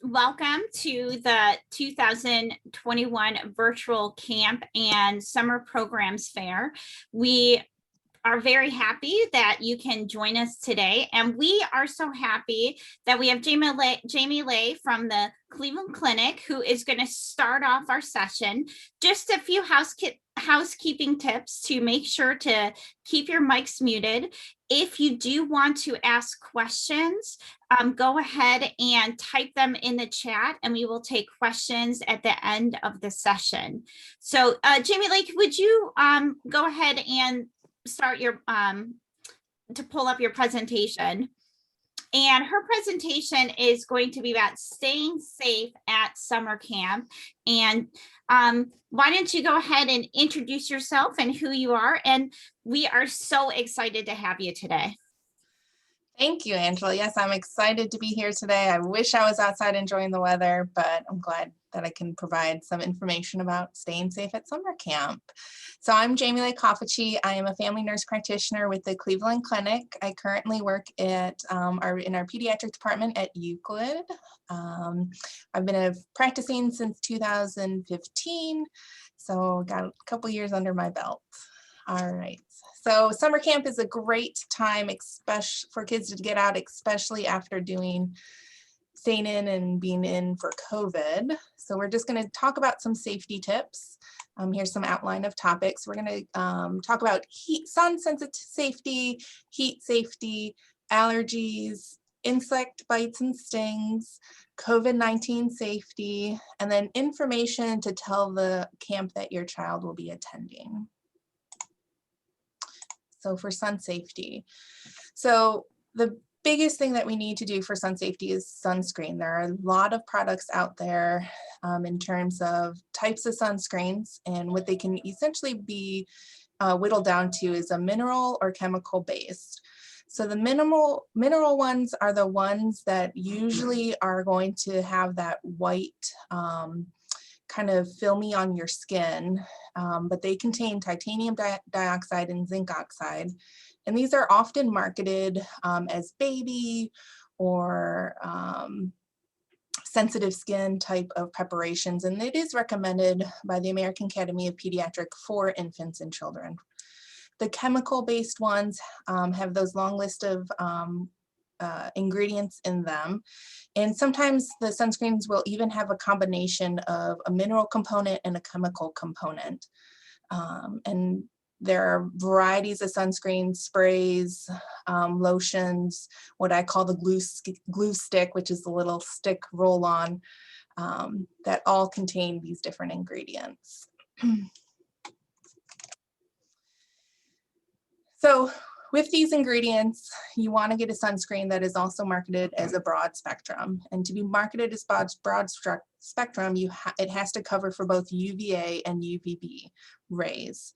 Welcome to the 2021 Virtual Camp and Summer Programs Fair. We are very happy that you can join us today, and we are so happy that we have Cemile from the Cleveland Clinic, who is going to start off our session. Just a few housekeeping tips to make sure to keep your mics muted. If you do want to ask questions, go ahead and type them in the chat, and we will take questions at the end of the session. So Cemile, would you go ahead and start your to pull up your presentation? And her presentation is going to be about staying safe at summer camp. And why don't you go ahead and introduce yourself and who you are? And we are so excited to have you today. Thank you, Angela. Yes, I'm excited to be here today. I wish I was outside enjoying the weather, but I'm glad that I can provide some information about staying safe at summer camp. So I'm Cemile Kahveci. I am a family nurse practitioner with the Cleveland Clinic. I currently work at in our pediatric department at Euclid. I've been practicing since 2015, so got a couple years under my belt. All right. So summer camp is a great time, especially for kids to get out, especially after staying in and being in for COVID. So we're just going to talk about some safety tips. Here's some outline of topics. We're going to talk about sun sensitive safety, heat safety, allergies, insect bites and stings, COVID-19 safety, and then information to tell the camp that your child will be attending. So for sun safety. So the biggest thing that we need to do for sun safety is sunscreen. There are a lot of products out there in terms of types of sunscreens, and what they can essentially be whittled down to is a mineral or chemical based. So the mineral ones are the ones that usually are going to have that white kind of filmy on your skin, but they contain titanium dioxide and zinc oxide. And these are often marketed as baby or sensitive skin type of preparations. And it is recommended by the American Academy of Pediatrics for infants and children. The chemical-based ones have those long list of ingredients in them. And sometimes the sunscreens will even have a combination of a mineral component and a chemical component. And there are varieties of sunscreen sprays, lotions, what I call the glue stick, which is the little stick roll-on, that all contain these different ingredients. So with these ingredients, you want to get a sunscreen that is also marketed as a broad spectrum. And to be marketed as broad spectrum, it has to cover for both UVA and UVB rays.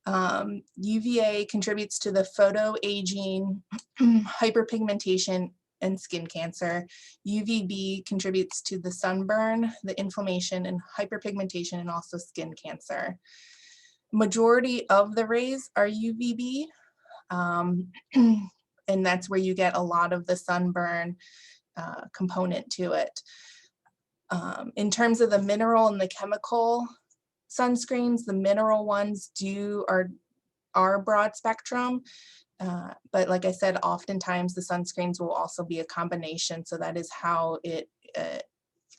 UVA contributes to the photoaging, hyperpigmentation, and skin cancer. UVB contributes to the sunburn, the inflammation, and hyperpigmentation, and also skin cancer. Majority of the rays are UVB, and that's where you get a lot of the sunburn component to it. In terms of the mineral and the chemical sunscreens, the mineral ones are broad spectrum, but like I said, oftentimes the sunscreens will also be a combination, so that is how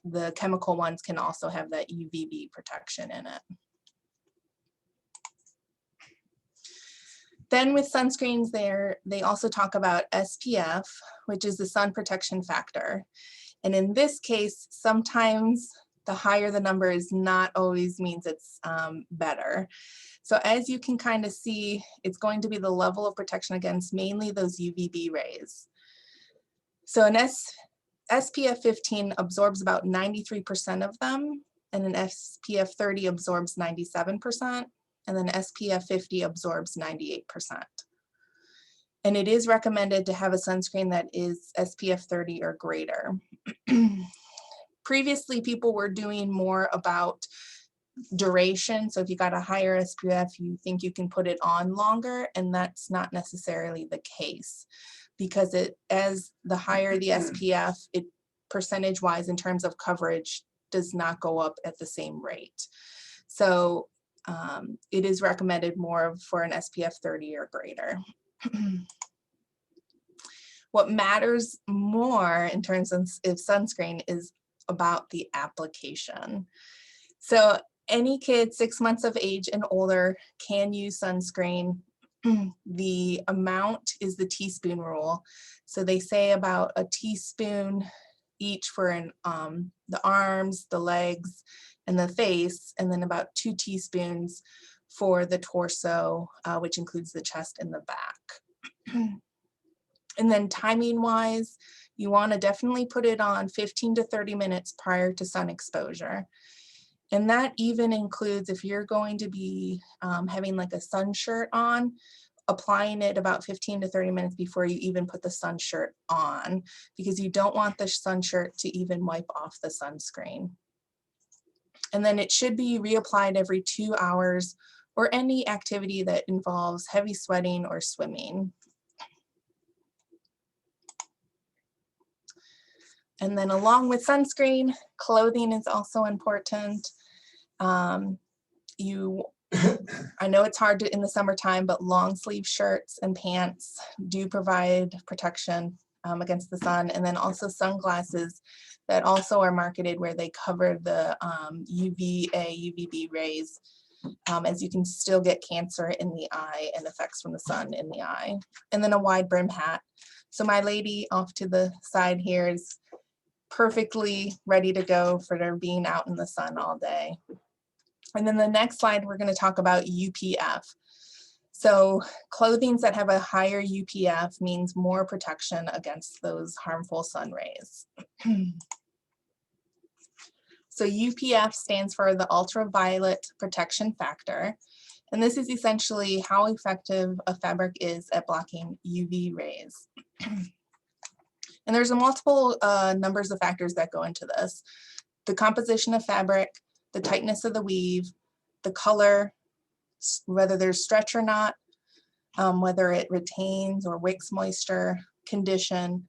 the chemical ones can also have that UVB protection in it. Then with sunscreens they also talk about SPF, which is the sun protection factor. And in this case, sometimes the higher the number is not always means it's better. So as you can kind of see, it's going to be the level of protection against mainly those UVB rays. So an SPF 15 absorbs about 93% of them, and an SPF 30 absorbs 97%. And then SPF 50 absorbs 98%. And it is recommended to have a sunscreen that is SPF 30 or greater. Previously, people were doing more about duration. So if you got a higher SPF, you think you can put it on longer, and that's not necessarily the case, because as the higher the SPF, it percentage wise in terms of coverage does not go up at the same rate. So it is recommended more for an SPF 30 or greater. What matters more in terms of sunscreen is about the application. So any kid 6 months of age and older can use sunscreen. The amount is the teaspoon rule. So they say about a teaspoon each for the arms, the legs, and the face, and then about 2 teaspoons for the torso, which includes the chest and the back. And then timing wise, you want to definitely put it on 15 to 30 minutes prior to sun exposure. And that even includes if you're going to be having like a sun shirt on, applying it about 15 to 30 minutes before you even put the sun shirt on, because you don't want the sun shirt to even wipe off the sunscreen. And then it should be reapplied every 2 hours or any activity that involves heavy sweating or swimming. And then along with sunscreen, clothing is also important. I know it's hard in the summertime, but long sleeve shirts and pants do provide protection against the sun. And then also sunglasses that also are marketed where they cover the UVA, UVB rays, as you can still get cancer in the eye and effects from the sun in the eye. And then a wide brim hat. So my lady off to the side here is perfectly ready to go for their being out in the sun all day. And then the next slide, we're going to talk about UPF. So clothing that have a higher UPF means more protection against those harmful sun rays. So UPF stands for the ultraviolet protection factor. And this is essentially how effective a fabric is at blocking UV rays. And there's a multiple numbers of factors that go into this. The composition of fabric, the tightness of the weave, the color, whether there's stretch or not, whether it retains or wicks moisture, condition.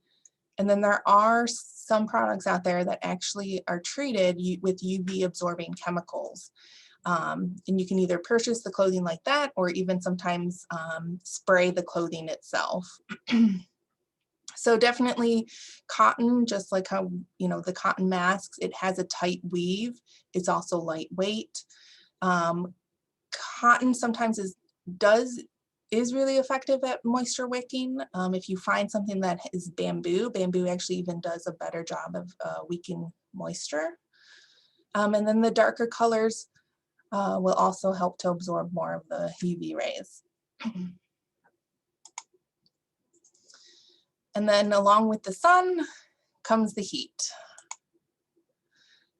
And then there are some products out there that actually are treated with UV absorbing chemicals. And you can either purchase the clothing like that or even sometimes spray the clothing itself. So definitely cotton, just like how, you know, the cotton masks, it has a tight weave. It's also lightweight. Cotton sometimes is really effective at moisture wicking. If you find something that is bamboo actually even does a better job of wicking moisture. And then the darker colors will also help to absorb more of the UV rays. And then along with the sun comes the heat.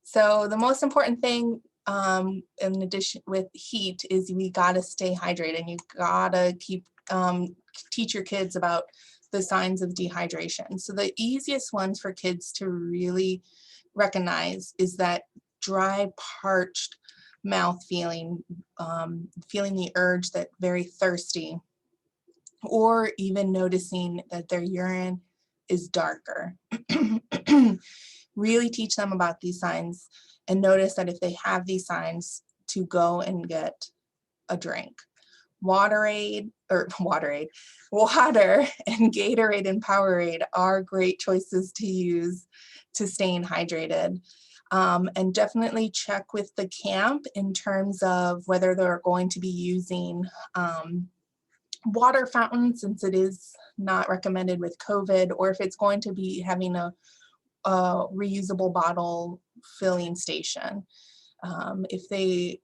So the most important thing in addition with heat is we gotta stay hydrated, and you gotta keep teach your kids about the signs of dehydration. So the easiest ones for kids to really recognize is that dry, parched mouth feeling, feeling the urge that very thirsty, or even noticing that their urine is darker. Really teach them about these signs and notice that if they have these signs, to go and get a drink. Water and Gatorade and Powerade are great choices to use to staying hydrated. And definitely check with the camp in terms of whether they're going to be using water fountains, since it is not recommended with COVID, or if it's going to be having a reusable bottle filling station. If they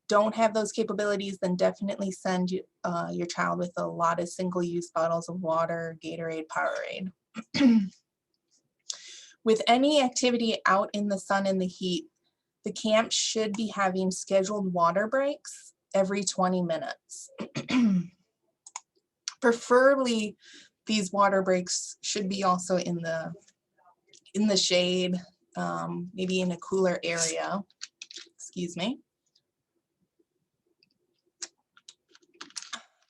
don't have those capabilities, then definitely send your child with a lot of single-use bottles of water, Gatorade, Powerade. With any activity out in the sun and the heat, the camp should be having scheduled water breaks every 20 minutes. Preferably, these water breaks should be also in the shade, maybe in a cooler area. Excuse me.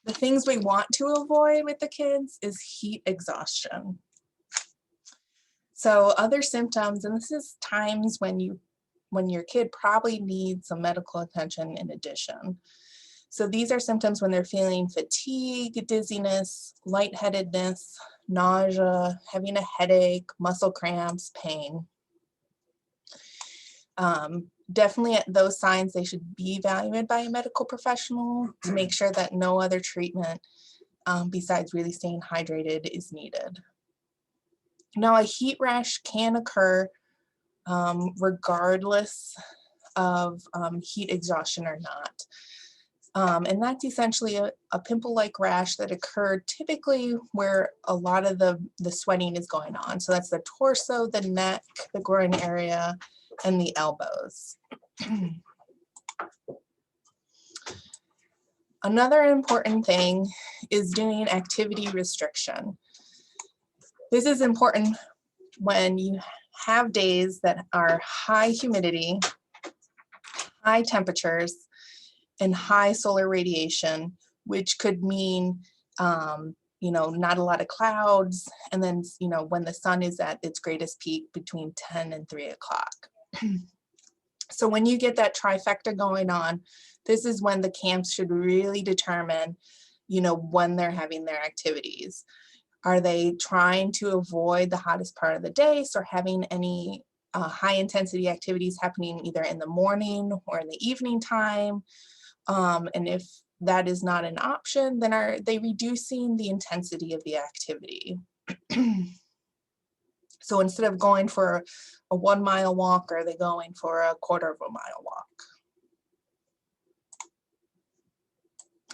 The things we want to avoid with the kids is heat exhaustion. So other symptoms, and this is times when your kid probably needs some medical attention in addition. So these are symptoms when they're feeling fatigue, dizziness, lightheadedness, nausea, having a headache, muscle cramps, pain. Definitely at those signs, they should be evaluated by a medical professional to make sure that no other treatment besides really staying hydrated is needed. Now, a heat rash can occur regardless of heat exhaustion or not. And that's essentially a pimple-like rash that occurred typically where a lot of the sweating is going on. So that's the torso, the neck, the groin area, and the elbows. Another important thing is doing activity restriction. This is important when you have days that are high humidity, high temperatures, and high solar radiation, which could mean not a lot of clouds, and then when the sun is at its greatest peak between 10 and 3 o'clock. So when you get that trifecta going on, this is when the camps should really determine when they're having their activities. Are they trying to avoid the hottest part of the day, so having any high intensity activities happening either in the morning or in the evening time? And if that is not an option, then are they reducing the intensity of the activity? So instead of going for a 1 mile walk, are they going for a 1/4 of a mile walk?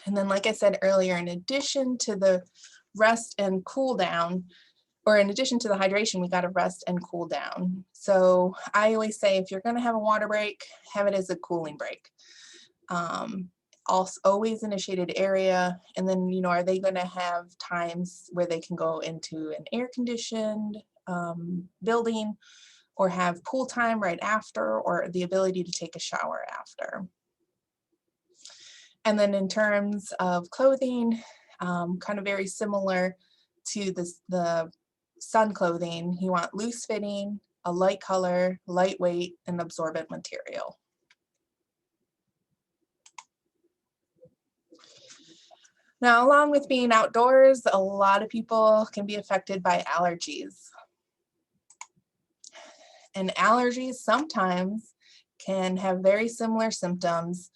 And then, like I said earlier, in addition to the rest and cool down, or in addition to the hydration, we got to rest and cool down. So I always say, if you're going to have a water break, have it as a cooling break. Also, always initiated area, and then are they going to have times where they can go into an air-conditioned building, or have pool time right after, or the ability to take a shower after. And then in terms of clothing, kind of very similar to the sun clothing, you want loose fitting, a light color, lightweight, and absorbent material. Now, along with being outdoors, a lot of people can be affected by allergies. And allergies sometimes can have very similar symptoms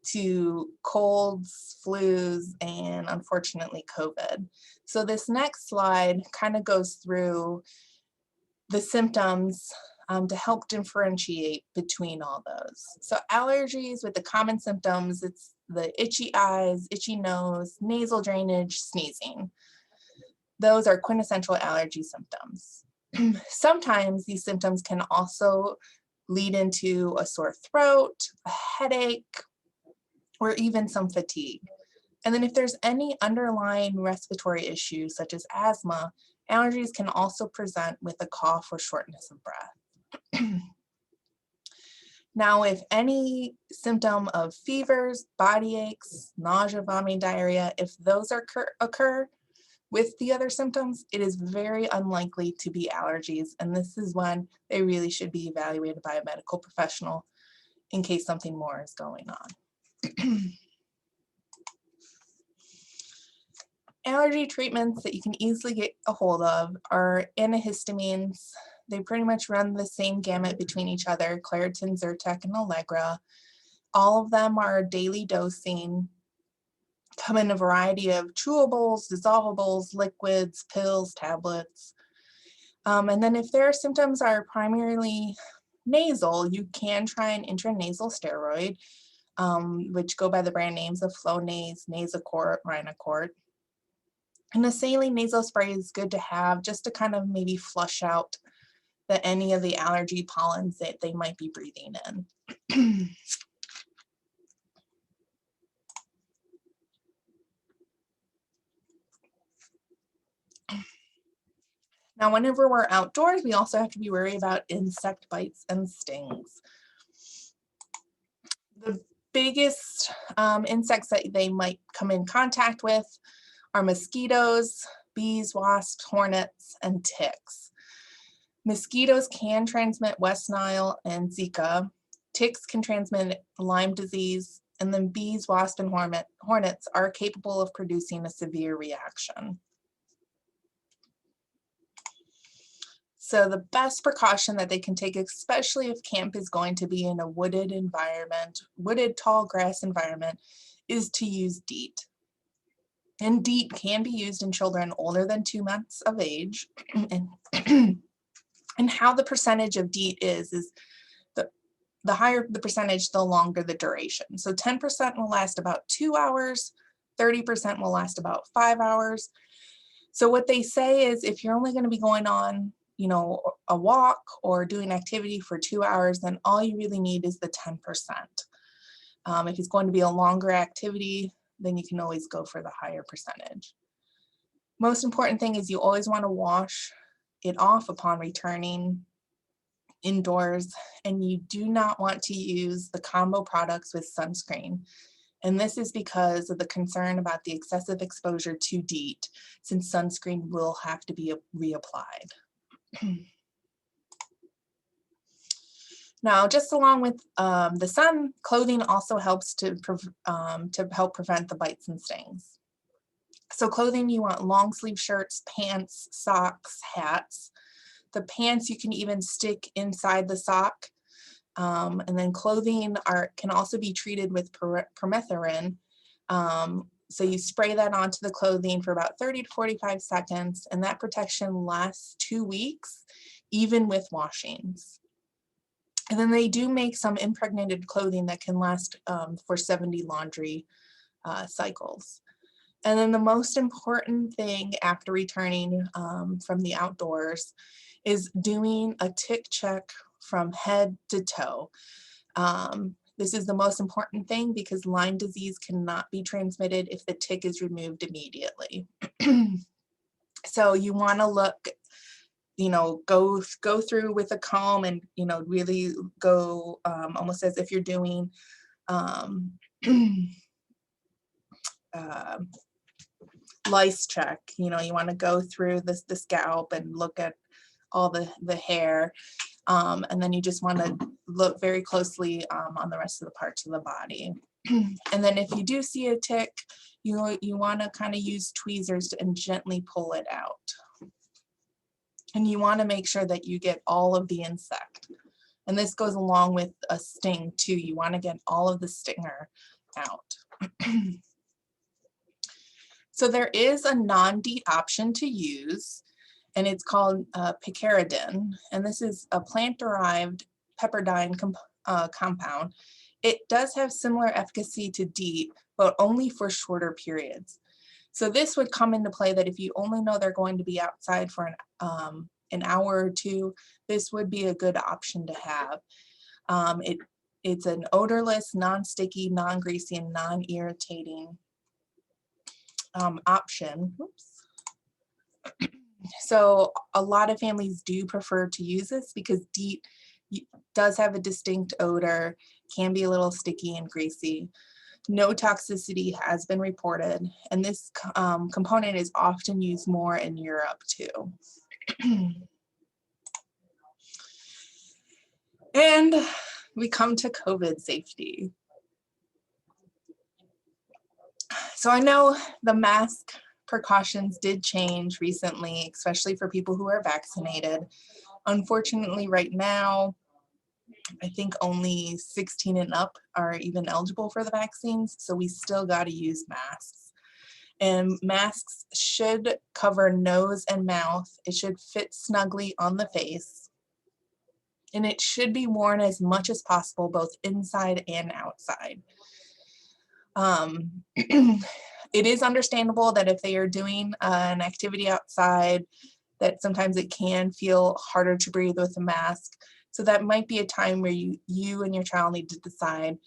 to colds, flus, and unfortunately COVID. So this next slide kind of goes through the symptoms to help differentiate between all those. So allergies, with the common symptoms, it's the itchy eyes, itchy nose, nasal drainage, sneezing. Those are quintessential allergy symptoms. Sometimes these symptoms can also lead into a sore throat, a headache, or even some fatigue. And then if there's any underlying respiratory issues such as asthma, allergies can also present with a cough or shortness of breath. Now, if any symptom of fevers, body aches, nausea, vomiting, diarrhea, if those occur with the other symptoms, it is very unlikely to be allergies, and this is when they really should be evaluated by a medical professional in case something more is going on. Allergy treatments that you can easily get a hold of are antihistamines. They pretty much run the same gamut between each other: Claritin, Zyrtec, and Allegra. All of them are daily dosing, come in a variety of chewables, dissolvables, liquids, pills, tablets. And then if their symptoms are primarily nasal, you can try an intranasal steroid, which go by the brand names of Flonase, Nasacort, Rhinocort. And a saline nasal spray is good to have just to kind of maybe flush out any of the allergy pollens that they might be breathing in. Now, whenever we're outdoors, we also have to be worried about insect bites and stings. The biggest insects that they might come in contact with are mosquitoes, bees, wasps, hornets, and ticks. Mosquitoes can transmit West Nile and Zika. Ticks can transmit Lyme disease, and then bees, wasps, and hornets are capable of producing a severe reaction. So the best precaution that they can take, especially if camp is going to be in a wooded environment, wooded tall grass environment, is to use DEET. And DEET can be used in children older than 2 months of age. And how the percentage of DEET is the higher the percentage, the longer the duration. So 10% will last about 2 hours, 30% will last about 5 hours. So what they say is if you're only going to be going on, you know, a walk or doing activity for 2 hours, then all you really need is the 10%. If it's going to be a longer activity, then you can always go for the higher percentage. Most important thing is you always want to wash it off upon returning indoors, and you do not want to use the combo products with sunscreen. And this is because of the concern about the excessive exposure to DEET, since sunscreen will have to be reapplied. Now, just along with the sun, clothing also helps to help prevent the bites and stings. So clothing, you want long sleeve shirts, pants, socks, hats. The pants you can even stick inside the sock. And then clothing can also be treated with permethrin. So you spray that onto the clothing for about 30 to 45 seconds, and that protection lasts 2 weeks, even with washings. And then they do make some impregnated clothing that can last for 70 laundry cycles. And then the most important thing after returning from the outdoors is doing a tick check from head to toe. This is the most important thing because Lyme disease cannot be transmitted if the tick is removed immediately. So you want to look, you know, go through with a comb and, you know, really go almost as if you're doing lice check. You know, you want to go through the scalp and look at all the hair, and then you just want to look very closely on the rest of the parts of the body. And then if you do see a tick, you want to kind of use tweezers and gently pull it out. And you want to make sure that you get all of the insect. And this goes along with a sting too. You want to get all of the stinger out. So there is a non-DEET option to use, and it's called picaridin, and this is a plant-derived peptidine compound. It does have similar efficacy to DEET, but only for shorter periods. So this would come into play that if you only know they're going to be outside for an hour or two, this would be a good option to have. It's an odorless, non-sticky, non-greasy, and non-irritating option. Oops. So a lot of families do prefer to use this because DEET does have a distinct odor, can be a little sticky and greasy. No toxicity has been reported, and this component is often used more in Europe too. And we come to COVID safety. So I know the mask precautions did change recently, especially for people who are vaccinated. Unfortunately, right now, I think only 16 and up are even eligible for the vaccines, so we still got to use masks. And masks should cover nose and mouth. It should fit snugly on the face. And it should be worn as much as possible, both inside and outside. It is understandable that if they are doing an activity outside, that sometimes it can feel harder to breathe with a mask. So that might be a time where you and your child need to decide,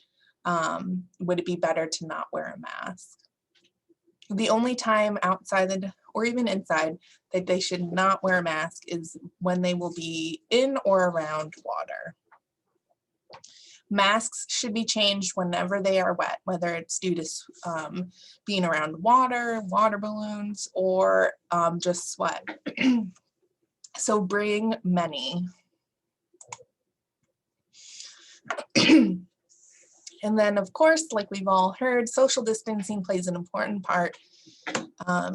would it be better to not wear a mask? The only time outside or even inside that they should not wear a mask is when they will be in or around water. Masks should be changed whenever they are wet, whether it's due to being around water, water balloons, or just sweat. So bring many. And then, of course, like we've all heard, social distancing plays an important part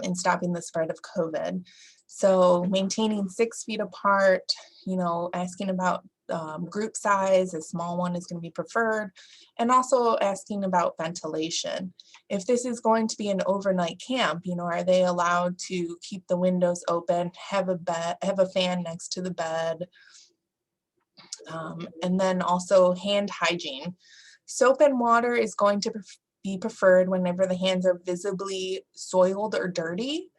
in stopping the spread of COVID. So maintaining 6 feet apart, asking about group size, a small one is going to be preferred, and also asking about ventilation. If this is going to be an overnight camp, are they allowed to keep the windows open, have a fan next to the bed, and then also hand hygiene. Soap and water is going to be preferred whenever the hands are visibly soiled or dirty,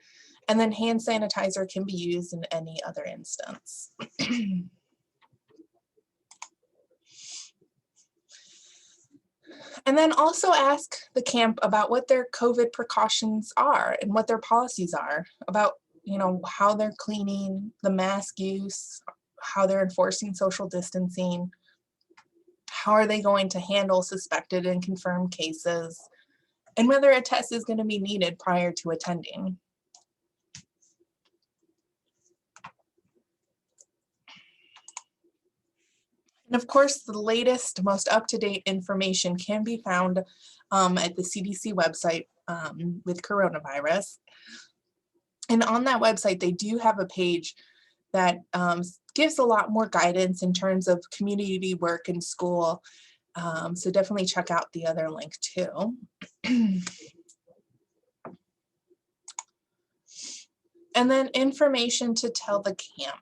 and then hand sanitizer can be used in any other instance. And then also ask the camp about what their COVID precautions are and what their policies are about, how they're cleaning, the mask use, how they're enforcing social distancing, how are they going to handle suspected and confirmed cases, and whether a test is going to be needed prior to attending. And of course, the latest, most up-to-date information can be found at the CDC website with coronavirus. And on that website, they do have a page that gives a lot more guidance in terms of community work in school. So definitely check out the other link too. And then information to tell the camp.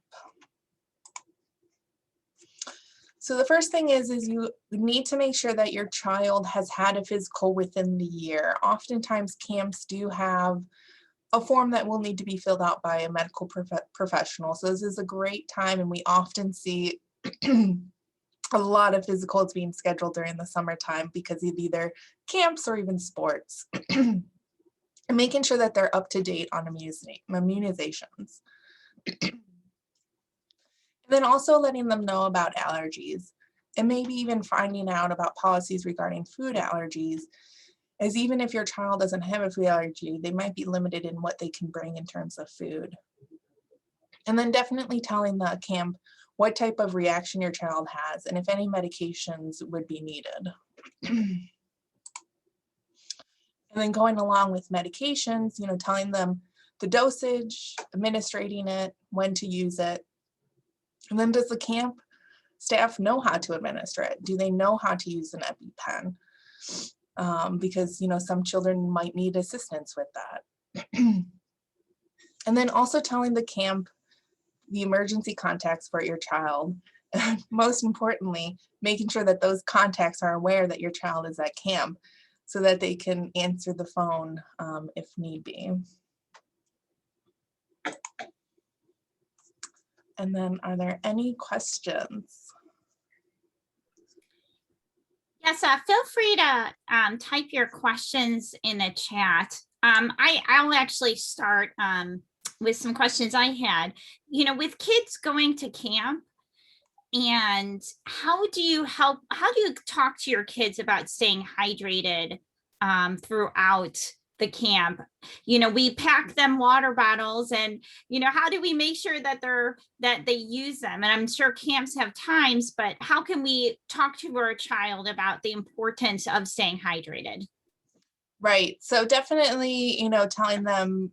So the first thing is you need to make sure that your child has had a physical within the year. Oftentimes camps do have a form that will need to be filled out by a medical professional. So this is a great time, and we often see a lot of physicals being scheduled during the summertime because of either camps or even sports. And making sure that they're up to date on immunizations. And then also letting them know about allergies, and maybe even finding out about policies regarding food allergies, as even if your child doesn't have a food allergy, they might be limited in what they can bring in terms of food. And then definitely telling the camp what type of reaction your child has and if any medications would be needed. And then going along with medications, telling them the dosage, administrating it, when to use it. And then does the camp staff know how to administer it? Do they know how to use an EpiPen? Because, some children might need assistance with that. And then also telling the camp the emergency contacts for your child. Most importantly, making sure that those contacts are aware that your child is at camp so that they can answer the phone if need be. And then are there any questions? Yes, feel free to type your questions in the chat. I'll actually start with some questions I had. With kids going to camp, and how do you talk to your kids about staying hydrated throughout the camp? We pack them water bottles, and how do we make sure that they use them? And I'm sure camps have times, but how can we talk to our child about the importance of staying hydrated? Right. So definitely, telling them,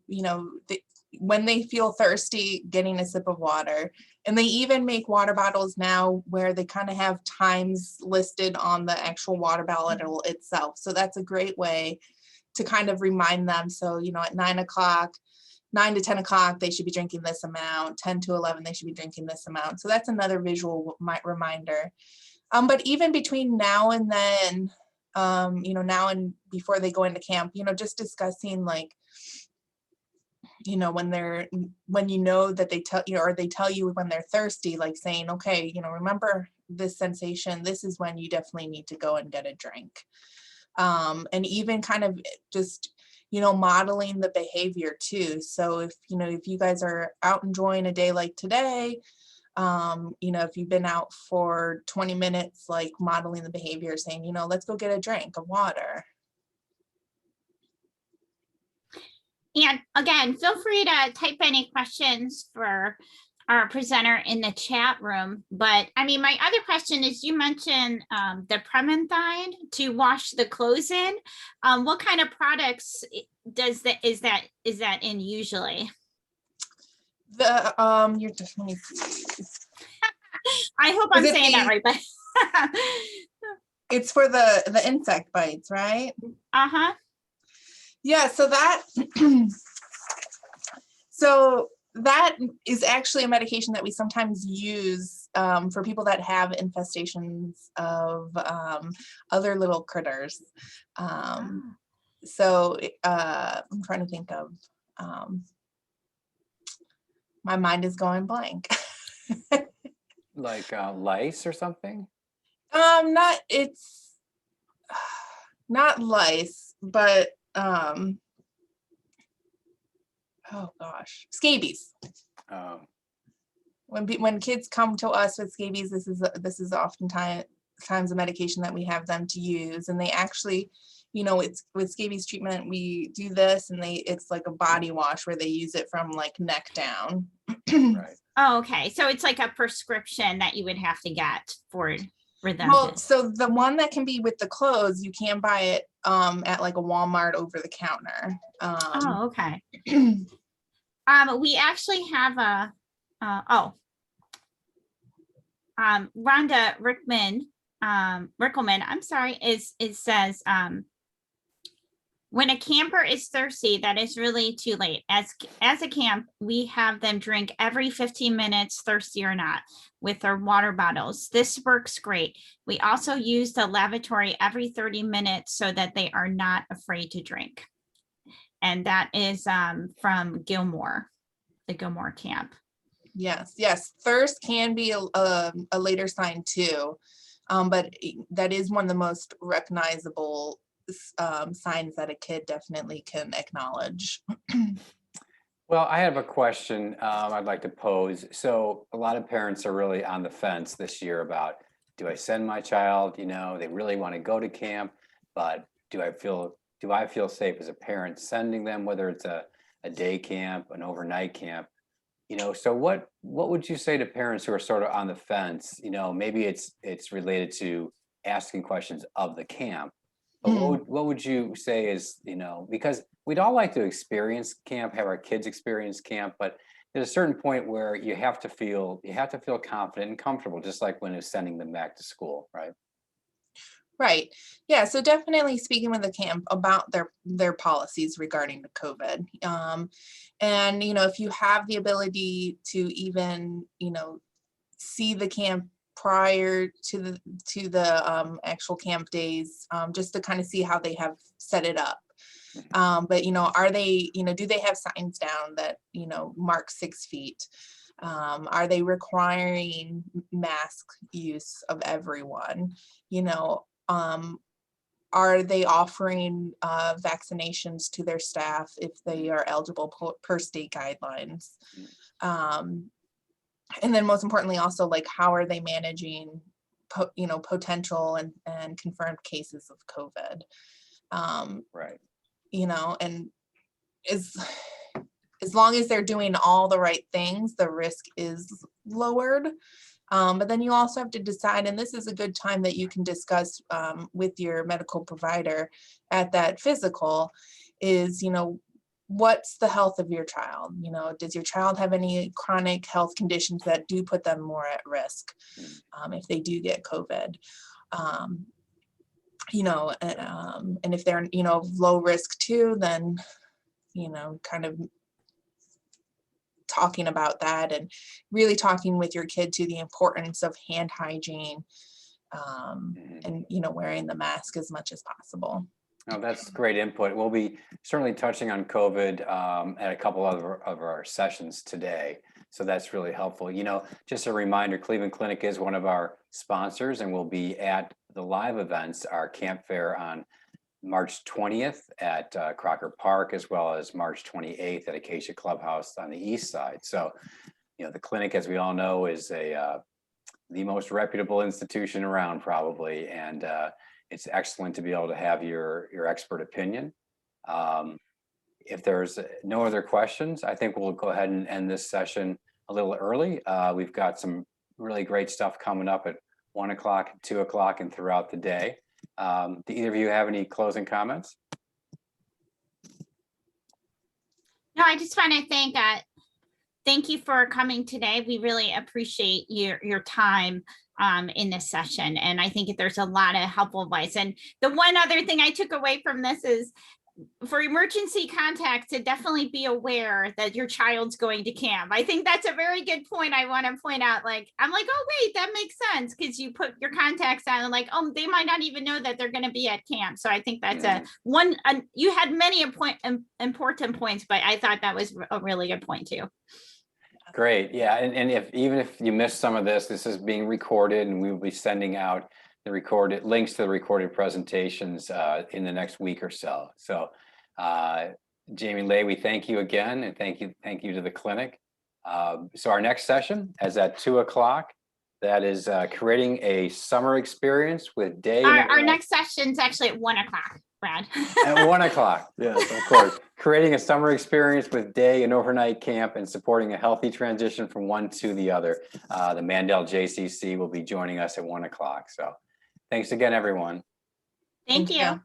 when they feel thirsty, getting a sip of water. And they even make water bottles now where they kind of have times listed on the actual water bottle itself. So that's a great way to kind of remind them. So, at 9 to 10 o'clock, they should be drinking this amount, 10 to 11, they should be drinking this amount. So that's another visual reminder. But even between now and then, now and before they go into camp, just discussing like, when that they tell you, or they tell you when they're thirsty, like saying, okay, remember this sensation, this is when you definitely need to go and get a drink. And even kind of just, modeling the behavior too. So if you guys are out enjoying a day like today, if you've been out for 20 minutes, like modeling the behavior, saying, let's go get a drink of water. And again, feel free to type any questions for our presenter in the chat room. But I mean, my other question is, you mentioned the Prementhine to wash the clothes in. What kind of products is that in usually? You're just, let me see. I hope Is I'm it saying that right, but It's for the insect bites, right? uh-huh. Yeah, so that so that is actually a medication that we sometimes use for people that have infestations of other little critters. So I'm trying to think of, my mind is going blank. Like lice or something? It's not lice, but oh gosh, scabies. When kids come to us with scabies, this is oftentimes a medication that we have them to use, and they actually, it's with scabies treatment, we do this, and it's like a body wash where they use it from like neck down. Right. Oh, okay. So it's like a prescription that you would have to get for them. Well, so the one that can be with the clothes, you can buy it at like a Walmart over the counter. Oh, okay. We actually have Rhonda Rickelman, I'm sorry, it says, when a camper is thirsty, that is really too late. As a camp, we have them drink every 15 minutes, thirsty or not, with their water bottles. This works great. We also use the lavatory every 30 minutes so that they are not afraid to drink. And that is from Gilmore, the Gilmore camp. Yes. Thirst can be a later sign too, but that is one of the most recognizable signs that a kid definitely can acknowledge. Well, I have a question I'd like to pose. So a lot of parents are really on the fence this year about, do I send my child? They really want to go to camp, but do I feel safe as a parent sending them, whether it's a day camp, an overnight camp? So what would you say to parents who are sort of on the fence? Maybe it's related to asking questions of the camp, but what would you say is, because we'd all like to experience camp, have our kids experience camp, but there's a certain point where you have to feel confident and comfortable, just like when it's sending them back to school, right? Right. Yeah. So definitely speaking with the camp about their policies regarding the COVID. And, if you have the ability to even, see the camp prior to the actual camp days, just to kind of see how they have set it up. But, are they, do they have signs down that, mark 6 feet? Are they requiring mask use of everyone? Are they offering vaccinations to their staff if they are eligible per state guidelines? And then most importantly, also, like, how are they managing, potential and confirmed cases of COVID? Right. And as long as they're doing all the right things, the risk is lowered. But then you also have to decide, and this is a good time that you can discuss with your medical provider at that physical, is, what's the health of your child? Does your child have any chronic health conditions that do put them more at risk if they do get COVID? And if they're, low risk too, then, kind of talking about that and really talking with your kid to the importance of hand hygiene and, wearing the mask as much as possible. Oh, that's great input. We'll be certainly touching on COVID at a couple of our sessions today. So that's really helpful. Just a reminder, Cleveland Clinic is one of our sponsors, and we'll be at the live events, our camp fair on March 20th at Crocker Park, as well as March 28th at Acacia Clubhouse on the east side. So, the clinic, as we all know, is the most reputable institution around, probably, and it's excellent to be able to have your expert opinion. If there's no other questions, I think we'll go ahead and end this session a little early. We've got some really great stuff coming up at 1 o'clock, 2 o'clock, and throughout the day. Do either of you have any closing comments? No, I just want to thank you for coming today. We really appreciate your time in this session. And I think there's a lot of helpful advice. And the one other thing I took away from this is for emergency contacts to definitely be aware that your child's going to camp. I think that's a very good point. I want to point out, like, I'm like, oh, wait, that makes sense, because you put your contacts on and like, oh, they might not even know that they're going to be at camp. So I think that's you had many important points, but I thought that was a really good point too. Great. Yeah. And even if you missed some of this, this is being recorded, and we will be sending out the recorded links to the recorded presentations in the next week or so. So Jamie Lay, we thank you again, and thank you to the clinic. So our next session is at 2 o'clock. That is creating a summer experience with day. Our next session is actually at 1 o'clock, Brad. At 1 o'clock, yes, of course. Creating a summer experience with day and overnight camp and supporting a healthy transition from one to the other. The Mandel JCC will be joining us at 1 o'clock. So thanks again, everyone. Thank you.